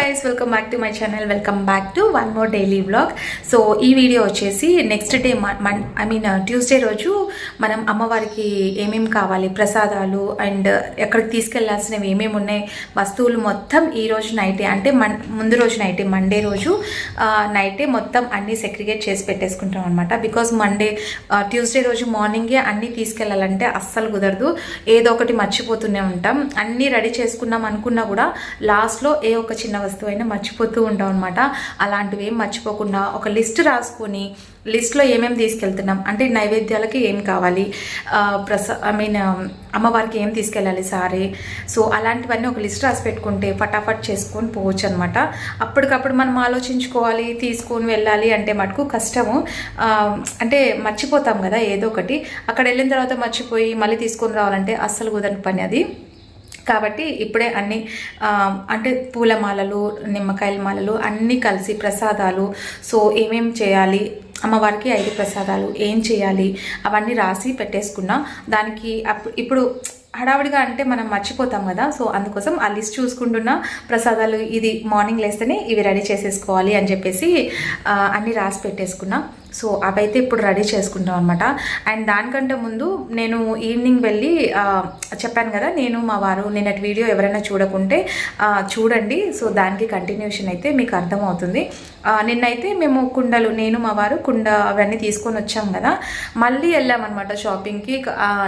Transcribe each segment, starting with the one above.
Guys, welcome back to my channel. Welcome back to one more daily vlog. So ఈ video వచ్చేసి next day Tuesday రోజు మనం అమ్మవారికి ఏమేమి కావాలి, ప్రసాదాలు అండ్ ఎక్కడికి తీసుకెళ్లాల్సినవి ఏమేమి ఉన్నాయి, వస్తువులు మొత్తం ఈ రోజు నైటే, అంటే ముందు రోజు నైటే, మండే రోజు నైటే మొత్తం అన్నీ సెగ్రిగేట్ చేసి పెట్టేసుకుంటాం అనమాట. బికాజ్ ట్యూస్డే రోజు మార్నింగే అన్నీ తీసుకెళ్లాలంటే అస్సలు కుదరదు. ఏదో ఒకటి మర్చిపోతూనే ఉంటాం. అన్నీ రెడీ చేసుకున్నాం అనుకున్నా కూడా లాస్ట్లో ఒక చిన్న వస్తువు అయినా మర్చిపోతూ ఉంటాం అనమాట. అలాంటివి ఏం మర్చిపోకుండా ఒక లిస్ట్ రాసుకొని లిస్ట్లో ఏమేమి తీసుకెళ్తున్నాం, అంటే నైవేద్యాలకి ఏం కావాలి, అమ్మవారికి ఏం తీసుకెళ్ళాలి సారీ. సో అలాంటివన్నీ ఒక లిస్ట్ రాసి పెట్టుకుంటే ఫటాఫట్ చేసుకొని పోవచ్చు అనమాట. అప్పటికప్పుడు మనం ఆలోచించుకోవాలి, తీసుకొని వెళ్ళాలి అంటే మటుకు కష్టము. అంటే మర్చిపోతాం కదా ఏదో ఒకటి. అక్కడ వెళ్ళిన తర్వాత మర్చిపోయి మళ్ళీ తీసుకొని రావాలంటే అస్సలు కుదరని పని అది. కాబట్టి ఇప్పుడే అన్నీ అంటే పూలమాలలు, నిమ్మకాయల మాలలు అన్నీ కలిసి ప్రసాదాలు, సో ఏమేం చేయాలి, అమ్మవారికి 5 ప్రసాదాలు ఏం చేయాలి అవన్నీ రాసి పెట్టేసుకున్నా. దానికి ఇప్పుడు హడావిడిగా అంటే మనం మర్చిపోతాం కదా. సో అందుకోసం ఆ లిస్ట్ చూసుకుంటున్న ప్రసాదాలు ఇది మార్నింగ్ లేస్తేనే ఇవి రెడీ చేసేసుకోవాలి అని చెప్పేసి అన్నీ రాసి పెట్టేసుకున్నా. సో అవైతే ఇప్పుడు రెడీ చేసుకుంటాం అనమాట. అండ్ దానికంటే ముందు నేను ఈవినింగ్ వెళ్ళి చెప్పాను కదా, నేను మా వారు నిన్నటి వీడియో ఎవరైనా చూడకుంటే చూడండి. సో దానికి కంటిన్యూషన్ అయితే మీకు అర్థమవుతుంది. నిన్నైతే మేము కుండలు, నేను మా వారు కుండ అవన్నీ తీసుకొని వచ్చాం కదా, మళ్ళీ వెళ్ళామన్నమాట షాపింగ్కి.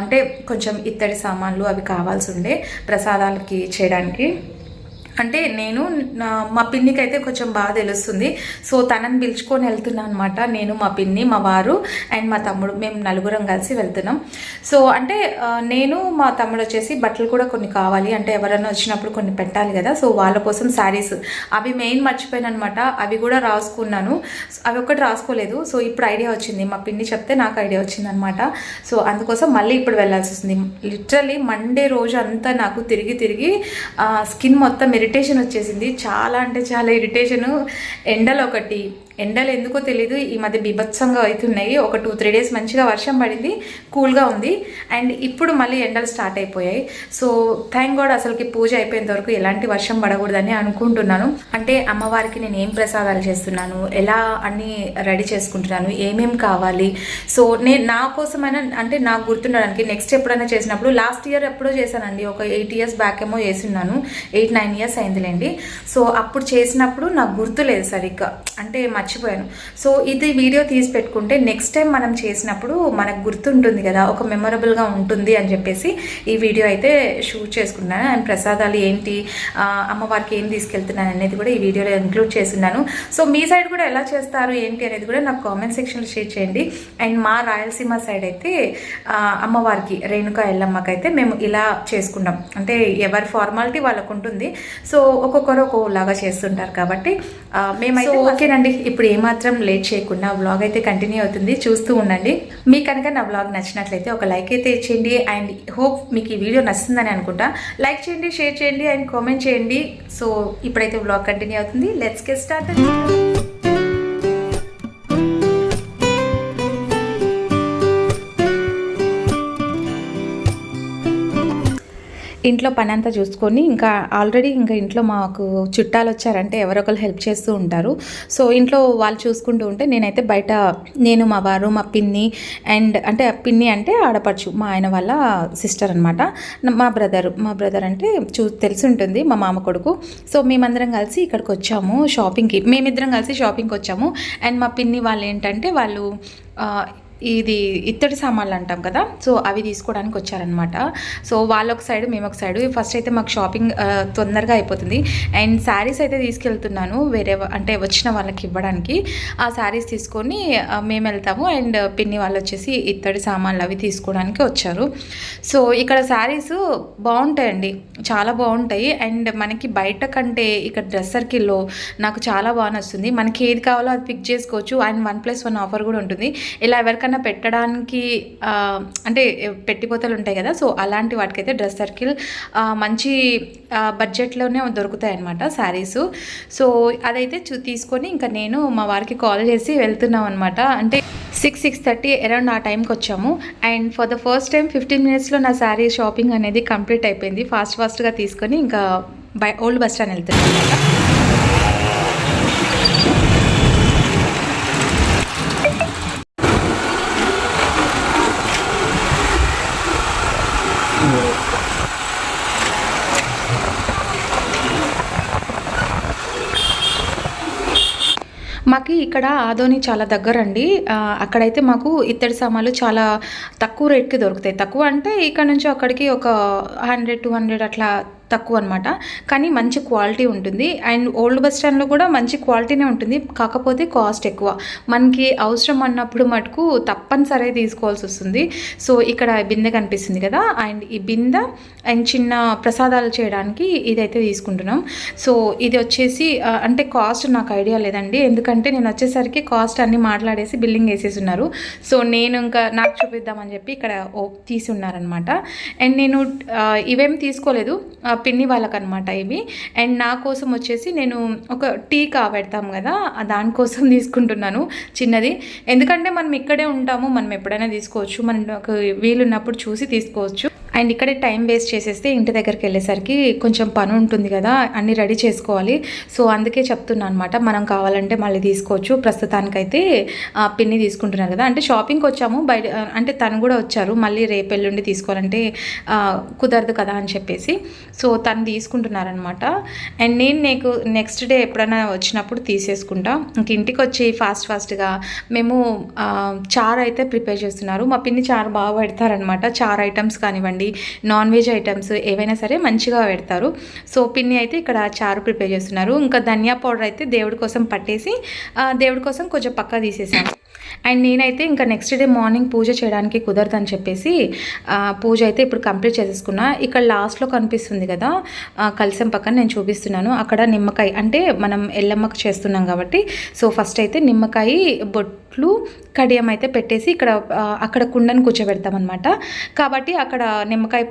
అంటే కొంచెం ఇత్తడి సామాన్లు అవి కావాల్సి ఉండే ప్రసాదాలకి చేయడానికి. అంటే నేను మా పిన్నికి అయితే కొంచెం బాగా తెలుస్తుంది. సో తనని పిలుచుకొని వెళ్తున్నాను అనమాట. నేను, మా పిన్ని, మా వారు అండ్ మా తమ్ముడు, మేము నలుగురం కలిసి వెళ్తున్నాం. సో అంటే నేను, మా తమ్ముడు వచ్చేసి బట్టలు కూడా కొన్ని కావాలి, అంటే ఎవరైనా వచ్చినప్పుడు కొన్ని పెట్టాలి కదా. సో వాళ్ళ కోసం శారీస్ అవి మెయిన్ మర్చిపోయాను అనమాట. అవి కూడా రాసుకున్నాను, అవి ఒక్కటి రాసుకోలేదు. సో ఇప్పుడు ఐడియా వచ్చింది, మా పిన్ని చెప్తే నాకు ఐడియా వచ్చింది అనమాట. సో అందుకోసం మళ్ళీ ఇప్పుడు వెళ్ళాల్సి వస్తుంది. లిటరల్లీ మండే రోజు అంతా నాకు తిరిగి స్కిన్ మొత్తం ఇరిటేషన్ వచ్చేసింది. చాలా అంటే చాలా ఇరిటేషను. ఎండలు ఎందుకో తెలీదు ఈ మధ్య బీభత్సంగా అవుతున్నాయి. ఒక 2-3 డేస్ మంచిగా వర్షం పడింది, కూల్గా ఉంది. అండ్ ఇప్పుడు మళ్ళీ ఎండలు స్టార్ట్ అయిపోయాయి. సో థ్యాంక్ గాడ్ అసలుకి పూజ అయిపోయేంత వరకు ఎలాంటి వర్షం పడకూడదని అనుకుంటున్నాను. అంటే అమ్మవారికి నేను ఏం ప్రసాదాలు చేస్తున్నాను, ఎలా అన్నీ రెడీ చేసుకుంటున్నాను, ఏమేం కావాలి. సో నేను నా కోసమైనా, అంటే నాకు గుర్తుండడానికి నెక్స్ట్ ఎప్పుడైనా చేసినప్పుడు, లాస్ట్ ఇయర్ ఎప్పుడో చేశానండి, ఒక 8 years బ్యాక్ ఏమో చేస్తున్నాను, 8-9 years అయిందిలేండి. సో అప్పుడు చేసినప్పుడు నాకు గుర్తులేదు సరిగ్గా, అంటే మర్చిపోయాను. సో ఇది వీడియో తీసి పెట్టుకుంటే నెక్స్ట్ టైం మనం చేసినప్పుడు మనకు గుర్తుంటుంది కదా, ఒక మెమొరబుల్గా ఉంటుంది అని చెప్పేసి ఈ వీడియో అయితే షూట్ చేసుకున్నాను. అండ్ ప్రసాదాలు ఏంటి, అమ్మవారికి ఏం తీసుకెళ్తున్నాను అనేది కూడా ఈ వీడియోలో ఇంక్లూడ్ చేస్తున్నాను. సో మీ సైడ్ కూడా ఎలా చేస్తారు ఏంటి అనేది కూడా నాకు కామెంట్ సెక్షన్లో షేర్ చేయండి. అండ్ మా రాయలసీమ సైడ్ అయితే అమ్మవారికి, రేణుకా ఎల్లమ్మకి అయితే మేము ఇలా చేసుకున్నాం. అంటే ఎవరి ఫార్మాలిటీ వాళ్ళకు ఉంటుంది. సో ఒక్కొక్కరు ఒక్కొక్కలాగా చేస్తుంటారు కాబట్టి మేమైతే ఓకేనండి. ఇప్పుడు ఏమాత్రం లేట్ చేయకుండా వ్లాగ్ అయితే కంటిన్యూ అవుతుంది, చూస్తూ ఉండండి. మీకు కనుక నా వ్లాగ్ నచ్చినట్లయితే ఒక లైక్ అయితే ఇచ్చేయండి. అండ్ హోప్ మీకు ఈ వీడియో నచ్చుతుందని అనుకుంటా. లైక్ చేయండి, షేర్ చేయండి అండ్ కామెంట్ చేయండి. సో ఇప్పుడైతే వ్లాగ్ కంటిన్యూ అవుతుంది. Let's get started. ఇంట్లో పని అంతా చూసుకొని ఇంకా ఇంట్లో మాకు చుట్టాలు వచ్చారంటే ఎవరొకరు హెల్ప్ చేస్తూ ఉంటారు. సో ఇంట్లో వాళ్ళు చూసుకుంటూ ఉంటే నేనైతే బయట, నేను, మా వారు, మా పిన్ని అండ్ అంటే పిన్ని అంటే ఆడపడుచు, మా ఆయన వాళ్ళ సిస్టర్ అనమాట. మా బ్రదర్ అంటే తెలిసి ఉంటుంది, మా మామ కొడుకు. సో మేమందరం కలిసి ఇక్కడికి వచ్చాము షాపింగ్కి. మేమిద్దరం కలిసి షాపింగ్కి వచ్చాము. అండ్ మా పిన్ని వాళ్ళు ఏంటంటే వాళ్ళు ఇది ఇత్తడి సామాన్లు అంటాం కదా, సో అవి తీసుకోవడానికి వచ్చారనమాట. సో వాళ్ళొక సైడ్, మేము ఒక సైడ్. ఫస్ట్ అయితే మాకు షాపింగ్ తొందరగా అయిపోతుంది. అండ్ శారీస్ అయితే తీసుకెళ్తున్నాను వేరే, అంటే వచ్చిన వాళ్ళకి ఇవ్వడానికి. ఆ శారీస్ తీసుకొని మేము వెళ్తాము. అండ్ పిన్ని వాళ్ళు వచ్చేసి ఇత్తడి సామాన్లు అవి తీసుకోవడానికి వచ్చారు. సో ఇక్కడ శారీస్ బాగుంటాయండి, చాలా బాగుంటాయి. అండ్ మనకి బయట కంటే ఇక్కడ డ్రెస్ సర్కిల్లో నాకు చాలా బాగా నచ్చుతుంది. మనకి ఏది కావాలో అది పిక్ చేసుకోవచ్చు. అండ్ 1+1 ఆఫర్ కూడా ఉంటుంది. ఇలా ఎవరికైనా పెట్టడానికి అంటే పెట్టిపోతలు ఉంటాయి కదా, సో అలాంటి వాటికైతే డ్రెస్ సర్కిల్ మంచి బడ్జెట్లోనే దొరుకుతాయి అన్నమాట శారీస్. సో అదైతే తీసుకొని ఇంకా నేను మా వారికి కాల్ చేసి వెళ్తున్నాం అనమాట. అంటే 6-6:30 అరౌండ్ ఆ టైంకి వచ్చాము. And for the first time 15 minutesలో నా శారీ షాపింగ్ అనేది కంప్లీట్ అయిపోయింది. ఫాస్ట్గా తీసుకొని ఇంకా ఓల్డ్ బస్ స్టాండ్ వెళ్తున్నాను అనమాట. మాకు ఇక్కడ ఆదోని చాలా దగ్గరండి. అక్కడైతే మాకు ఇత్తడి సామాన్లు చాలా తక్కువ రేట్కి దొరుకుతాయి. తక్కువ అంటే ఇక్కడ నుంచి అక్కడికి ఒక 100-200 అట్లా తక్కువ అనమాట. కానీ మంచి క్వాలిటీ ఉంటుంది. అండ్ ఓల్డ్ బస్ స్టాండ్లో కూడా మంచి క్వాలిటీనే ఉంటుంది, కాకపోతే కాస్ట్ ఎక్కువ. మనకి అవసరం అన్నప్పుడు మటుకు తప్పనిసరి తీసుకోవాల్సి వస్తుంది. సో ఇక్కడ బిందె కనిపిస్తుంది కదా, అండ్ ఈ బిందె అండ్ చిన్న ప్రసాదాలు చేయడానికి ఇదైతే తీసుకుంటున్నాం. సో ఇది వచ్చేసి అంటే కాస్ట్ నాకు ఐడియా లేదండి, ఎందుకంటే నేను వచ్చేసరికి కాస్ట్ అన్నీ మాట్లాడేసి బిల్లింగ్ వేసేసి ఉన్నారు. సో నేను ఇంకా నాకు చూపిద్దామని చెప్పి ఇక్కడ తీసి ఉన్నారనమాట. అండ్ నేను ఇవేం తీసుకోలేదు, పిన్ని వాళ్ళకనమాట ఇవి. అండ్ నా కోసం వచ్చేసి నేను ఒక టీ పెడతాం కదా, దానికోసం తీసుకుంటున్నాను చిన్నది. ఎందుకంటే మనం ఇక్కడే ఉంటాము, మనం ఎప్పుడైనా తీసుకోవచ్చు, మనకు వీలున్నప్పుడు చూసి తీసుకోవచ్చు. అండ్ ఇక్కడే టైం వేస్ట్ చేసేస్తే ఇంటి దగ్గరికి వెళ్ళేసరికి కొంచెం పని ఉంటుంది కదా, అన్నీ రెడీ చేసుకోవాలి. సో అందుకే చెప్తున్నాను అనమాట, మనం కావాలంటే మళ్ళీ తీసుకోవచ్చు. ప్రస్తుతానికైతే పిన్ని తీసుకుంటున్నారు కదా, అంటే షాపింగ్కి వచ్చాము బయట, అంటే తను కూడా వచ్చారు, మళ్ళీ రేపు ఎల్లుండి తీసుకోవాలంటే కుదరదు కదా అని చెప్పేసి. సో తను తీసుకుంటున్నారనమాట. అండ్ నేను నెక్స్ట్ డే ఎప్పుడైనా వచ్చినప్పుడు తీసేసుకుంటా. ఇంక ఇంటికి వచ్చి ఫాస్ట్గా మేము చారు అయితే ప్రిపేర్ చేస్తున్నారు. మా పిన్ని చారు బాగా పెడతారనమాట. చారు ఐటమ్స్ కానివ్వండి, నాన్ వెజ్ ఐటమ్స్ ఏవైనా సరే మంచిగా పెడతారు. సో పిన్ని అయితే ఇక్కడ చారు ప్రిపేర్ చేస్తున్నారు. ఇంకా ధనియా పౌడర్ అయితే దేవుడి కోసం పట్టేసి దేవుడి కోసం కొంచెం పక్క తీసేసాను. అండ్ నేనైతే ఇంకా నెక్స్ట్ డే మార్నింగ్ పూజ చేయడానికి కుదరదని చెప్పేసి పూజ అయితే ఇప్పుడు కంప్లీట్ చేసేసుకున్నా. ఇక్కడ లాస్ట్లో కనిపిస్తుంది కదా కలశం పక్కన నేను చూపిస్తున్నాను, అక్కడ నిమ్మకాయ, అంటే మనం ఎల్లమ్మకు చేస్తున్నాం కాబట్టి సో ఫస్ట్ అయితే నిమ్మకాయ బొట్లు కడియం అయితే పెట్టేసి అక్కడ కుండను కూర్చోబెడతామన్నమాట. కాబట్టి అక్కడ నిమ్మకాయ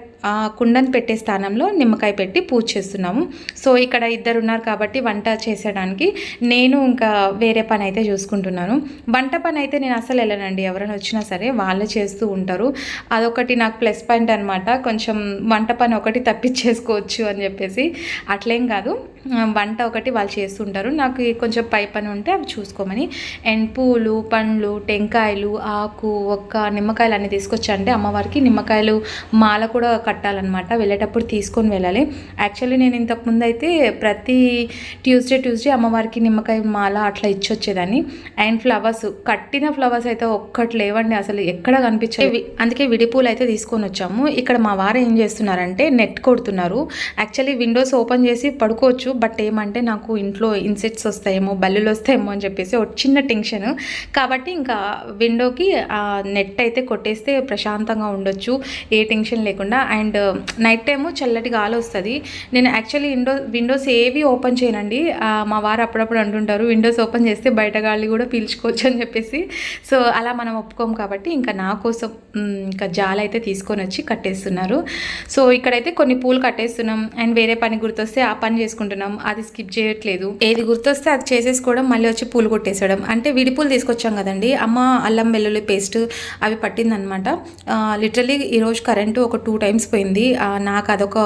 కుండను పెట్టే స్థానంలో నిమ్మకాయ పెట్టి పూజ చేస్తున్నాము. సో ఇక్కడ ఇద్దరు ఉన్నారు కాబట్టి వంట చేసేయడానికి నేను ఇంకా వేరే పని అయితే చూసుకుంటున్నాను. వంట పని అయితే నేను అసలు వెళ్ళనండి, ఎవరైనా వచ్చినా సరే వాళ్ళే చేస్తూ ఉంటారు. అదొకటి నాకు ప్లస్ పాయింట్ అనమాట. కొంచెం వంట పని ఒకటి తప్పించేసుకోవచ్చు అని చెప్పేసి, అట్లేం కాదు, వంట ఒకటి వాళ్ళు చేస్తుంటారు, నాకు కొంచెం పై పని ఉంటే అవి చూసుకోమని. అండ్ పూలు, పండ్లు, టెంకాయలు, ఆకు, ఒక్క, నిమ్మకాయలు అన్నీ తీసుకొచ్చంటే అమ్మవారికి నిమ్మకాయలు మాల కూడా కట్టాలన్నమాట, వెళ్ళేటప్పుడు తీసుకొని వెళ్ళాలి. యాక్చువల్లీ నేను ఇంతకుముందు అయితే ప్రతి ట్యూస్డే అమ్మవారికి నిమ్మకాయ మాల అట్లా ఇచ్చొచ్చేదాన్ని. అండ్ ఫ్లవర్స్, కట్టిన ఫ్లవర్స్ అయితే ఒక్కటి లేవండి, అసలు ఎక్కడ కనిపించేవి. అందుకే విడిపూలు అయితే తీసుకొని వచ్చాము. ఇక్కడ మా వారు ఏం చేస్తున్నారంటే నెట్ కొడుతున్నారు. యాక్చువల్లీ విండోస్ ఓపెన్ చేసి పడుకోవచ్చు, బట్ ఏమంటే నాకు ఇంట్లో ఇన్సెక్ట్స్ వస్తాయేమో, బల్లులు వస్తాయేమో అని చెప్పేసి ఒక చిన్న టెన్షన్. కాబట్టి ఇంకా విండోకి నెట్ అయితే కొట్టేస్తే ప్రశాంతంగా ఉండొచ్చు, ఏ టెన్షన్ లేకుండా. అండ్ నైట్ టైము చల్లటి గాలి వస్తుంది. నేను యాక్చువల్లీ విండోస్ ఏవి ఓపెన్ చేయనండి. మా వారు అప్పుడప్పుడు అంటుంటారు విండోస్ ఓపెన్ చేస్తే బయట గాలి కూడా పీల్చుకోవచ్చు అని చెప్పేసి. సో అలా మనం ఒప్పుకోము కాబట్టి ఇంకా నా కోసం ఇంకా జాల అయితే తీసుకొని వచ్చి కట్టేస్తున్నారు. సో ఇక్కడైతే కొన్ని పూలు కట్టేస్తున్నాం. అండ్ వేరే పని గుర్తొస్తే ఆ పని చేసుకుంటున్నాం, అది స్కిప్ చేయట్లేదు. ఏది గుర్తొస్తే అది చేసేసుకోవడం, మళ్ళీ వచ్చి పూలు కొట్టేసడం. అంటే విడిపూలు తీసుకొచ్చాం కదండి, అమ్మ అల్లం వెల్లుల్లి పేస్ట్ అవి పట్టిందనమాట. లిటరలీ ఈరోజు కరెంటు ఒక 2 times పోయింది. నాకు అదొక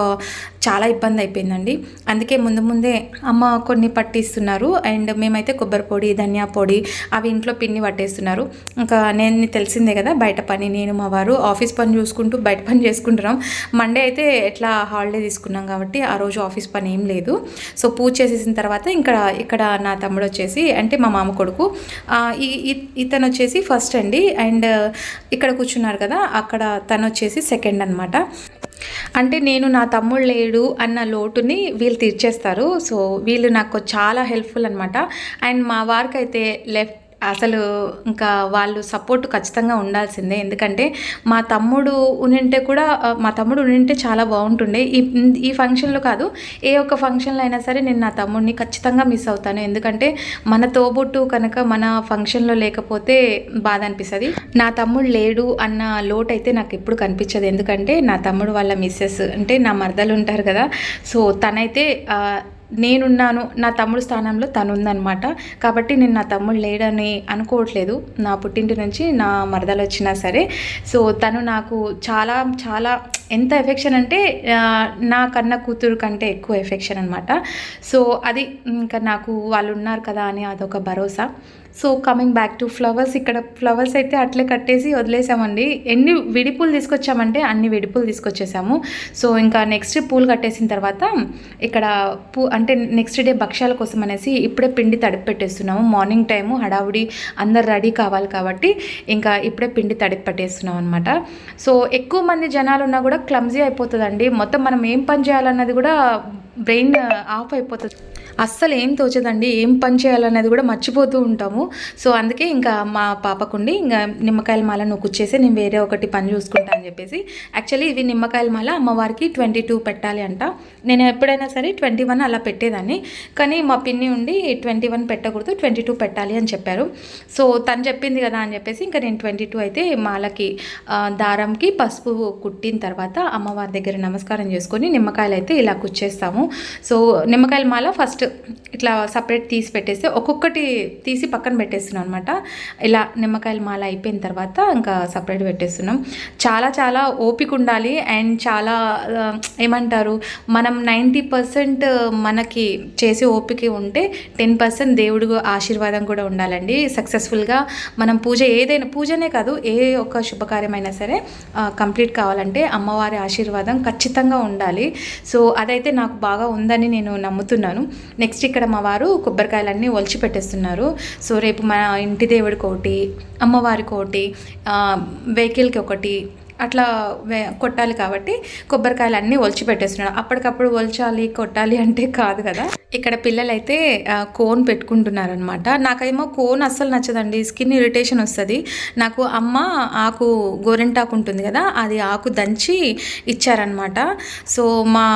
చాలా ఇబ్బంది అయిపోయిందండి. అందుకే ముందే అమ్మ కొన్ని పట్టిస్తున్నారు. అండ్ మేమైతే కొబ్బరి పొడి, ధనియా పొడి అవి ఇంట్లో పిన్ని పట్టేస్తున్నారు. ఇంకా నేను తెలిసిందే కదా, బయట పని, నేను మా వారు ఆఫీస్ పని చూసుకుంటూ బయట పని చేసుకుంటున్నాం. మండే అయితే ఎట్లా హాలిడే తీసుకున్నాం కాబట్టి ఆ రోజు ఆఫీస్ పని ఏం లేదు. సో పూజ చేసేసిన తర్వాత ఇక్కడ నా తమ్ముడు వచ్చేసి, అంటే మా మామ కొడుకు, ఇతను వచ్చేసి ఫస్ట్ అండి. అండ్ ఇక్కడ కూర్చున్నారు కదా, అక్కడ తను వచ్చేసి సెకండ్ అనమాట. అంటే నేను నా తమ్ముడు లేడు అన్న లోటుని వీళ్ళు తీర్చేస్తారు. సో వీళ్ళు నాకు చాలా హెల్ప్ఫుల్ అనమాట. అండ్ మా వారికి అయితే అసలు ఇంకా వాళ్ళు సపోర్ట్ ఖచ్చితంగా ఉండాల్సిందే. ఎందుకంటే మా తమ్ముడు ఉండింటే చాలా బాగుంటుండే. ఈ ఫంక్షన్లో కాదు, ఏ ఒక్క ఫంక్షన్లో అయినా సరే నేను నా తమ్ముడిని ఖచ్చితంగా మిస్ అవుతాను. ఎందుకంటే మన తోబుట్టు కనుక మన ఫంక్షన్లో లేకపోతే బాధ అనిపిస్తుంది. నా తమ్ముడు లేడు అన్న లోటు అయితే నాకు ఎప్పుడు కనిపించదు. ఎందుకంటే నా తమ్ముడు వాళ్ళ మిస్సెస్, అంటే నా మరదలు ఉంటారు కదా, సో తనైతే నేనున్నాను, నా తమ్ముడు స్థానంలో తను ఉందన్నమాట. కాబట్టి నేను నా తమ్ముడు లేడని అనుకోవట్లేదు. నా పుట్టింటి నుంచి నా మరదలు వచ్చినా సరే. సో తను నాకు చాలా చాలా ఎంత ఎఫెక్షన్ అంటే నా కన్న కూతురు కంటే ఎక్కువ ఎఫెక్షన్ అనమాట. సో అది ఇంకా నాకు వాళ్ళు ఉన్నారు కదా అని అదొక భరోసా. So coming back to flowers, ఇక్కడ ఫ్లవర్స్ అయితే అట్లే కట్టేసి వదిలేసామండి. ఎన్ని విడిపూలు తీసుకొచ్చామంటే అన్ని విడిపూలు తీసుకొచ్చేసాము. సో ఇంకా నెక్స్ట్ పూలు కట్టేసిన తర్వాత ఇక్కడ అంటే నెక్స్ట్ డే భక్ష్యాల కోసం అనేసి ఇప్పుడే పిండి తడిపి పెట్టేస్తున్నాము. మార్నింగ్ టైము హడావుడి అందరు రెడీ కావాలి కాబట్టి ఇంకా ఇప్పుడే పిండి తడిపి పెట్టేస్తున్నాం అనమాట. సో ఎక్కువ మంది జనాలు ఉన్నా కూడా క్లమ్జీ అయిపోతుందండి. మొత్తం మనం ఏం పని చేయాలన్నది కూడా బ్రెయిన్ ఆఫ్ అయిపోతుంది. అస్సలు ఏం తోచదండి, ఏం పని చేయాలనేది కూడా మర్చిపోతూ ఉంటాము. సో అందుకే ఇంకా మా పాపకుండి ఇంకా నిమ్మకాయల మాల నువ్వు కూర్చేసి నేను వేరే ఒకటి పని చూసుకుంటా అని చెప్పేసి. యాక్చువల్లీ ఇవి నిమ్మకాయల మాల అమ్మవారికి 22 పెట్టాలి అంట. నేను ఎప్పుడైనా సరే 21 అలా పెట్టేదాన్ని, కానీ మా పిన్ని ఉండి 21 పెట్టకూడదు 22 పెట్టాలి అని చెప్పారు. సో తను చెప్పింది కదా అని చెప్పేసి ఇంకా నేను 22 అయితే మాలకి దారంకి పసుపు కుట్టిన తర్వాత అమ్మవారి దగ్గర నమస్కారం చేసుకొని నిమ్మకాయలు అయితే ఇలా కుచ్చేస్తాము. సో నిమ్మకాయల మాల ఫస్ట్ ఇట్లా సపరేట్ తీసి పెట్టేస్తే ఒక్కొక్కటి తీసి పక్కన పెట్టేస్తున్నాం అనమాట. ఇలా నిమ్మకాయల మాల అయిపోయిన తర్వాత ఇంకా సపరేట్ పెట్టేస్తున్నాం. చాలా చాలా ఓపిక ఉండాలి అండ్ చాలా ఏమంటారు, మనం 90% మనకి చేసే ఓపిక ఉంటే 10% దేవుడు ఆశీర్వాదం కూడా ఉండాలండి. సక్సెస్ఫుల్గా మనం ఏదైనా పూజనే కాదు ఏ ఒక్క శుభకార్యమైనా సరే కంప్లీట్ కావాలంటే అమ్మవారి ఆశీర్వాదం ఖచ్చితంగా ఉండాలి. సో అదైతే నాకు బాగా ఉందని నేను నమ్ముతున్నాను. నెక్స్ట్ ఇక్కడ మా వారు కొబ్బరికాయలన్నీ ఒలిచి పెట్టేస్తున్నారు. సో రేపు మా ఇంటి దేవుడికి ఒకటి, అమ్మవారికి ఒకటి, వెహికల్కి ఒకటి అట్లా కొట్టాలి కాబట్టి కొబ్బరికాయలు అన్నీ ఒలిచి పెట్టేస్తున్నాడు. అప్పటికప్పుడు ఒల్చాలి కొట్టాలి అంటే కాదు కదా. ఇక్కడ పిల్లలైతే కోన్ పెట్టుకుంటున్నారనమాట. నాకేమో కోన్ అస్సలు నచ్చదండి, స్కిన్ ఇరిటేషన్ వస్తుంది నాకు. అమ్మ ఆకు గోరెంటాకు ఉంటుంది కదా, అది ఆకు దంచి ఇచ్చారనమాట. సో మా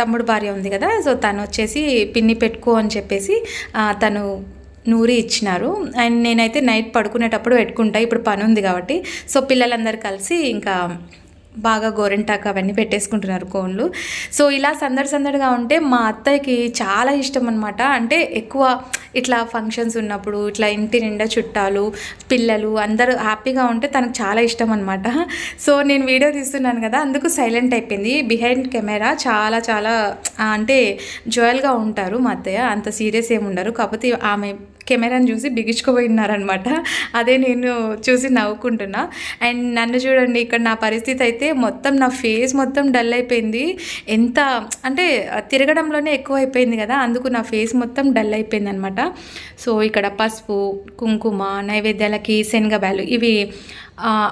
తమ్ముడు భార్య ఉంది కదా, సో తను వచ్చేసి పిన్ని పెట్టుకో అని చెప్పేసి తను నూరి ఇచ్చినారు. అండ్ నేనైతే నైట్ పడుకునేటప్పుడు పెట్టుకుంటా, ఇప్పుడు పని ఉంది కాబట్టి. సో పిల్లలందరూ కలిసి ఇంకా బాగా గోరెంటాకు అవన్నీ పెట్టేసుకుంటున్నారు కోన్లు. సో ఇలా సందడిగా ఉంటే మా అత్తయ్యకి చాలా ఇష్టం అనమాట. అంటే ఎక్కువ ఇట్లా ఫంక్షన్స్ ఉన్నప్పుడు ఇట్లా ఇంటి నిండా చుట్టాలు పిల్లలు అందరూ హ్యాపీగా ఉంటే తనకు చాలా ఇష్టం అనమాట. సో నేను వీడియో తీస్తున్నాను కదా, అందుకు సైలెంట్ అయిపోయింది. బిహైండ్ కెమెరా చాలా చాలా అంటే జోయల్గా ఉంటారు మా అత్తయ్య, అంత సీరియస్ ఏమి ఉండరు. కాకపోతే ఆమె కెమెరాని చూసి బిగించుకుపోయినారనమాట. అదే నేను చూసి నవ్వుకుంటున్నా. అండ్ నన్ను చూడండి, ఇక్కడ నా పరిస్థితి అయితే మొత్తం నా ఫేస్ మొత్తం డల్ అయిపోయింది. ఎంత అంటే తిరగడంలోనే ఎక్కువ అయిపోయింది కదా, అందుకు నా ఫేస్ మొత్తం డల్ అయిపోయింది అనమాట. సో ఇక్కడ పసుపు కుంకుమ నైవేద్యాలకి శనగబ్యాలు ఇవి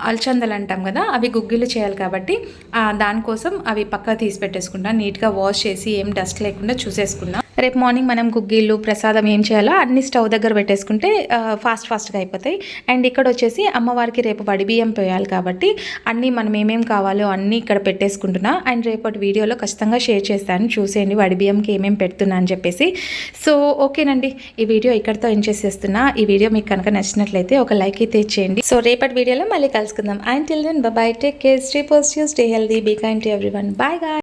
అల్చందలు అంటాం కదా, అవి గుగ్గిలు చేయాలి కాబట్టి దానికోసం అవి పక్కా తీసి పెట్టేసుకుంటా. నీట్గా వాష్ చేసి ఏం డస్ట్ లేకుండా చూసేసుకున్నా. రేపు మార్నింగ్ మనం గుగ్గిళ్ళు ప్రసాదం ఏం చేయాలో అన్ని స్టవ్ దగ్గర పెట్టేసుకుంటే ఫాస్ట్గా అయిపోతాయి. అండ్ ఇక్కడ వచ్చేసి అమ్మవారికి రేపు వడిబియ్యం పోయాలి కాబట్టి అన్నీ మనం ఏమేమి కావాలో అన్నీ ఇక్కడ పెట్టేసుకుంటున్నా. అండ్ రేపటి వీడియోలో ఖచ్చితంగా షేర్ చేస్తాను, చూసేయండి వడిబియ్యంకి ఏమేమి పెడుతున్నా అని చెప్పేసి. సో ఓకేనండి, ఈ వీడియో ఇక్కడితో ఎండ్ చేసేస్తున్నా. ఈ వీడియో మీకు కనుక నచ్చినట్లయితే ఒక లైక్ అయితే ఇచ్చేయండి. సో రేపటి వీడియోలో మళ్ళీ కలుసుకుందాం. And till then bye, take care, stay positive, stay healthy, be kind to everyone. Bye guys.